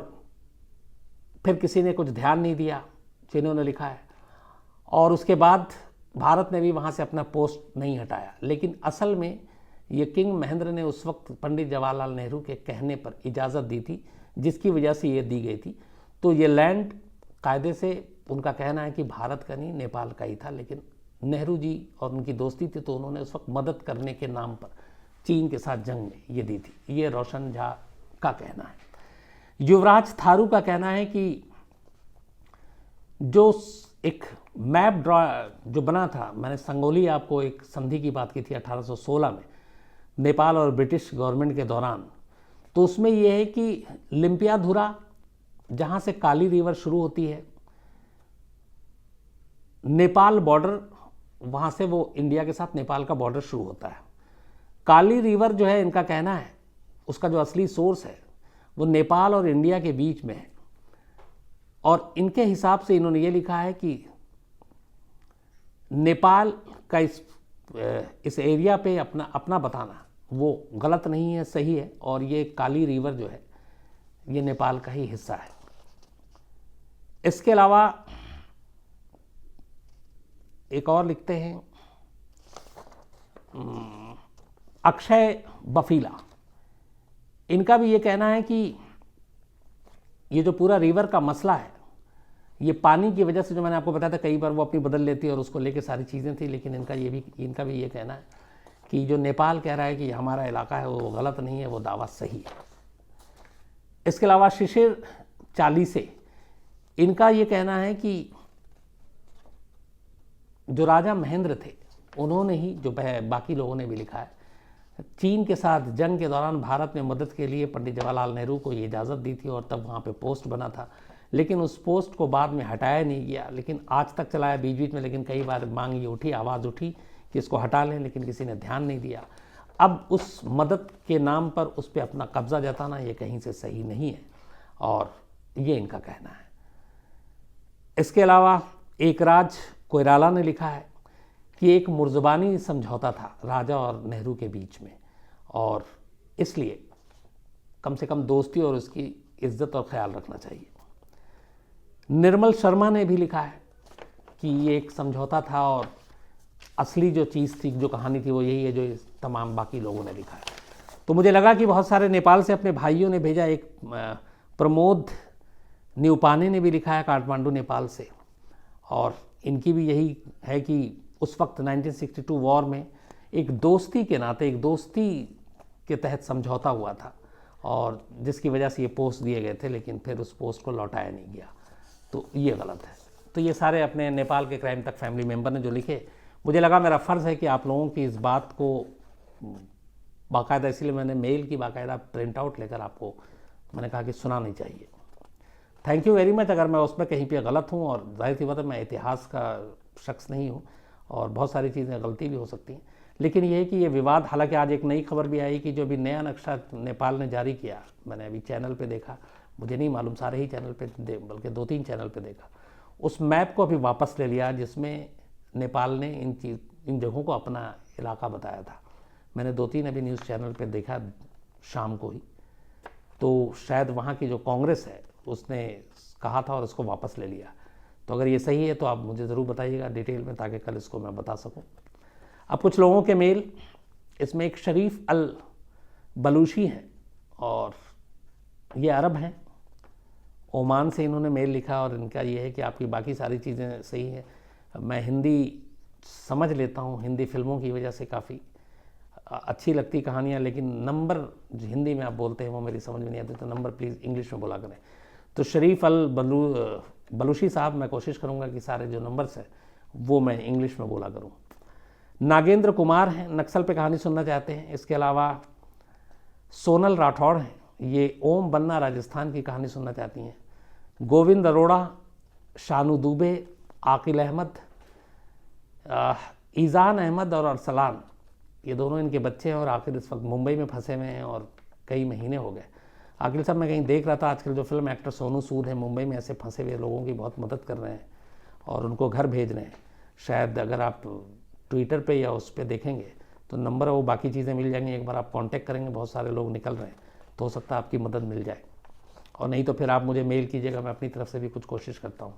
A: फिर किसी ने कुछ ध्यान नहीं दिया, चीनों ने लिखा है, और उसके बाद भारत ने भी वहाँ से अपना पोस्ट नहीं हटाया। लेकिन असल में ये किंग महेंद्र ने उस वक्त पंडित जवाहरलाल नेहरू के कहने पर इजाज़त दी थी, जिसकी वजह से ये दी गई थी। तो ये लैंड कायदे से उनका कहना है कि भारत का नहीं, नेपाल का ही था, लेकिन नेहरू जी और उनकी दोस्ती थी तो उन्होंने उस वक्त मदद करने के नाम पर चीन के साथ जंग में ये दी थी। ये रोशन झा का कहना है। युवराज थारू का कहना है कि जो एक मैप ड्रा जो बना था, मैंने संगोली आपको एक संधि की बात की थी 1816 में नेपाल और ब्रिटिश गवर्नमेंट के दौरान, तो उसमें यह है कि लिम्पियाधुरा जहाँ से काली रिवर शुरू होती है, नेपाल बॉर्डर, वहाँ से वो इंडिया के साथ नेपाल का बॉर्डर शुरू होता है। काली रिवर जो है, इनका कहना है उसका जो असली सोर्स है वो नेपाल और इंडिया के बीच में है और इनके हिसाब से इन्होंने ये लिखा है कि नेपाल का इस एरिया पे अपना बताना वो गलत नहीं है, सही है, और ये काली रिवर जो है ये नेपाल का ही हिस्सा है। इसके अलावा एक और लिखते हैं अक्षय बफीला, इनका भी ये कहना है कि ये जो पूरा रिवर का मसला है ये पानी की वजह से, जो मैंने आपको बताया था कई बार वो अपनी बदल लेती है और उसको लेके सारी चीज़ें थी, लेकिन इनका भी ये कहना है कि जो नेपाल कह रहा है कि हमारा इलाका है वो गलत नहीं है, वो दावा सही है। इसके अलावा शिशिर चालीसे, इनका ये कहना है कि जो राजा महेंद्र थे उन्होंने ही, जो बाकी लोगों ने भी लिखा है, चीन के साथ जंग के दौरान भारत में मदद के लिए पंडित जवाहरलाल नेहरू को ये इजाज़त दी थी और तब वहाँ पे पोस्ट बना था, लेकिन उस पोस्ट को बाद में हटाया नहीं गया, लेकिन आज तक चला है बीच बीच में, लेकिन कई बार मांग ये उठी, आवाज़ उठी कि इसको हटा लें, लेकिन किसी ने ध्यान नहीं दिया। अब उस मदद के नाम पर उस पर अपना कब्जा जताना ये कहीं से सही नहीं है और ये इनका कहना है। इसके अलावा एकराज कोयराला ने लिखा है कि एक मुर्जुबानी समझौता था राजा और नेहरू के बीच में और इसलिए कम से कम दोस्ती और उसकी इज्जत और ख्याल रखना चाहिए। निर्मल शर्मा ने भी लिखा है कि ये एक समझौता था और असली जो चीज़ थी, जो कहानी थी, वो यही है जो इस तमाम बाकी लोगों ने लिखा है। तो मुझे लगा कि बहुत सारे नेपाल से अपने भाइयों ने भेजा। एक प्रमोद न्यूपाने ने भी लिखा है काठमांडू नेपाल से, और इनकी भी यही है कि उस वक्त 1962 वॉर में एक दोस्ती के नाते, एक दोस्ती के तहत समझौता हुआ था और जिसकी वजह से ये पोस्ट दिए गए थे, लेकिन फिर उस पोस्ट को लौटाया नहीं गया, तो ये गलत है। तो ये सारे अपने नेपाल के क्राइम तक फैमिली मेंबर ने जो लिखे, मुझे लगा मेरा फ़र्ज़ है कि आप लोगों की इस बात को बाकायदा, इसलिए मैंने मेल की बाकायदा प्रिंट आउट लेकर आपको मैंने कहा कि सुनानी चाहिए। Thank you very much. अगर मैं उसमें कहीं पे गलत हूँ, और जाहिर सी बात है मैं इतिहास का शख्स नहीं हूँ और बहुत सारी चीज़ें गलती भी हो सकती हैं, लेकिन ये है कि ये विवाद, हालांकि आज एक नई खबर भी आई कि जो अभी नया नक्शा नेपाल ने जारी किया, मैंने अभी चैनल पे देखा, मुझे नहीं मालूम सारे ही चैनल पे बल्कि 2-3 चैनल पे देखा, उस मैप को अभी वापस ले लिया जिसमें नेपाल ने इन जगहों को अपना इलाका बताया था। मैंने 2-3 अभी न्यूज़ चैनल पे देखा शाम को ही, तो शायद वहाँ की जो कांग्रेस है उसने कहा था और इसको वापस ले लिया। तो अगर ये सही है तो आप मुझे ज़रूर बताइएगा डिटेल में, ताकि कल इसको मैं बता सकूं। अब कुछ लोगों के मेल, इसमें एक शरीफ अल बलूशी हैं और ये अरब हैं, ओमान से इन्होंने मेल लिखा और इनका ये है कि आपकी बाकी सारी चीज़ें सही हैं, मैं हिंदी समझ लेता हूँ, हिंदी फिल्मों की वजह से काफ़ी अच्छी लगती कहानियाँ, लेकिन नंबर जो हिंदी में आप बोलते हैं वो मेरी समझ में नहीं आती, तो नंबर प्लीज़ इंग्लिश में बोला करें। तो शरीफ अल बलूशी साहब, मैं कोशिश करूँगा कि सारे जो नंबर्स हैं वो मैं इंग्लिश में बोला करूँ। नागेंद्र कुमार हैं, नक्सल पे कहानी सुनना चाहते हैं। इसके अलावा सोनल राठौड़ हैं, ये ओम बन्ना राजस्थान की कहानी सुनना चाहती हैं। गोविंद अरोड़ा, शानू दुबे, आकिल अहमद, ईजान अहमद और अरसलान, ये दोनों इनके बच्चे हैं और आखिर इस वक्त मुंबई में फंसे हुए हैं और कई महीने हो गए। आकिल साहब, मैं कहीं देख रहा था आजकल जो फिल्म एक्टर सोनू सूद हैं मुंबई में ऐसे फंसे हुए लोगों की बहुत मदद कर रहे हैं और उनको घर भेज रहे हैं। शायद अगर आप ट्विटर पे या उस पर देखेंगे तो नंबर वो बाकी चीज़ें मिल जाएंगी, एक बार आप कांटेक्ट करेंगे, बहुत सारे लोग निकल रहे हैं, तो हो सकता है आपकी मदद मिल जाए, और नहीं तो फिर आप मुझे मेल कीजिएगा, मैं अपनी तरफ से भी कुछ कोशिश करता हूँ।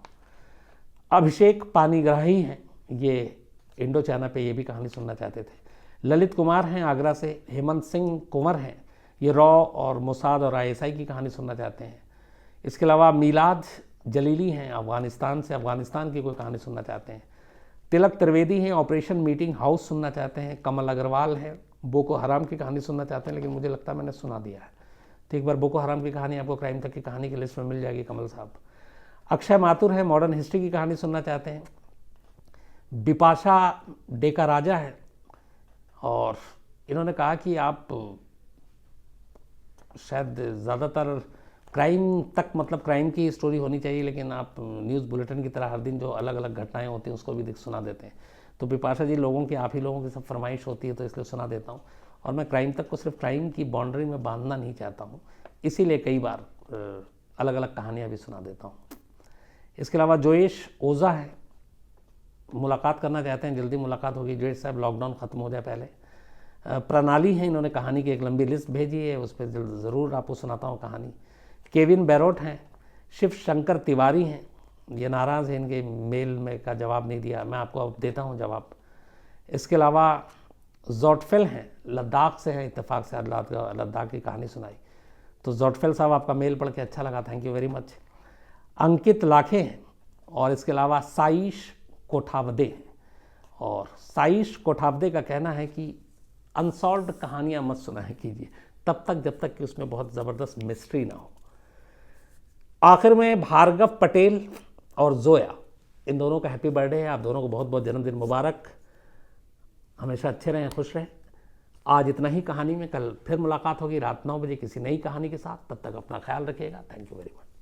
A: अभिषेक पानीग्राही हैं, ये इंडो चाइना पे ये भी कहानी सुनना चाहते थे। ललित कुमार हैं आगरा से। हेमंत सिंह कुंवर हैं, ये रॉ और मोसाद और ISI की कहानी सुनना चाहते हैं। इसके अलावा मीलाद जलीली हैं अफ़गानिस्तान से, अफ़गानिस्तान की कोई कहानी सुनना चाहते हैं। तिलक त्रिवेदी हैं, ऑपरेशन मीटिंग हाउस सुनना चाहते हैं। कमल अग्रवाल हैं, बोको हराम की कहानी सुनना चाहते हैं, लेकिन मुझे लगता है मैंने सुना दिया है, तो एक बार बोको हराम की कहानी आपको क्राइम तक की कहानी की लिस्ट में मिल जाएगी कमल साहब। अक्षय माथुर हैं, मॉडर्न हिस्ट्री की कहानी सुनना चाहते हैं। बिपाशा डेका राजा है और इन्होंने कहा कि आप शायद ज़्यादातर क्राइम तक, मतलब क्राइम की स्टोरी होनी चाहिए, लेकिन आप न्यूज़ बुलेटिन की तरह हर दिन जो अलग अलग घटनाएं होती हैं उसको भी सुना देते हैं। तो बिपाशा जी, लोगों की, आप ही लोगों की सब फरमाइश होती है, तो इसलिए सुना देता हूँ। और मैं क्राइम तक को सिर्फ क्राइम की बाउंड्री में बांधना नहीं चाहता हूँ, इसीलिए कई बार अलग अलग कहानियाँ भी सुना देता हूँ। इसके अलावा जोयेश ओझा है, मुलाकात करना चाहते हैं, जल्दी मुलाकात होगी जोयेश साहब, लॉकडाउन ख़त्म हो जाए पहले। प्रणाली है, इन्होंने कहानी की एक लंबी लिस्ट भेजी है, उस पर ज़रूर आपको सुनाता हूँ कहानी। केविन बैरोट हैं। शिव शंकर तिवारी हैं, ये नाराज़ हैं, इनके मेल में का जवाब नहीं दिया, मैं आपको अब देता हूँ जवाब। इसके अलावा जोटफेल हैं, लद्दाख से हैं, इत्तेफाक से लद्दाख की कहानी सुनाई। तो जोटफेल साहब, आपका मेल पढ़ के अच्छा लगा, थैंक यू वेरी मच। अंकित लाखे हैं, और इसके अलावा साइश कोठावदे हैं, और साइश कोठावदे का कहना है कि अनसॉल्व्ड कहानियाँ मत सुनाया कीजिए तब तक जब तक कि उसमें बहुत ज़बरदस्त मिस्ट्री ना हो। आखिर में भार्गव पटेल और जोया, इन दोनों का हैप्पी बर्थडे है, आप दोनों को बहुत बहुत जन्मदिन मुबारक, हमेशा अच्छे रहें, खुश रहें। आज इतना ही कहानी में, कल फिर मुलाकात होगी रात 9 बजे किसी नई कहानी के साथ, तब तक अपना ख्याल रखिएगा। Thank you very much.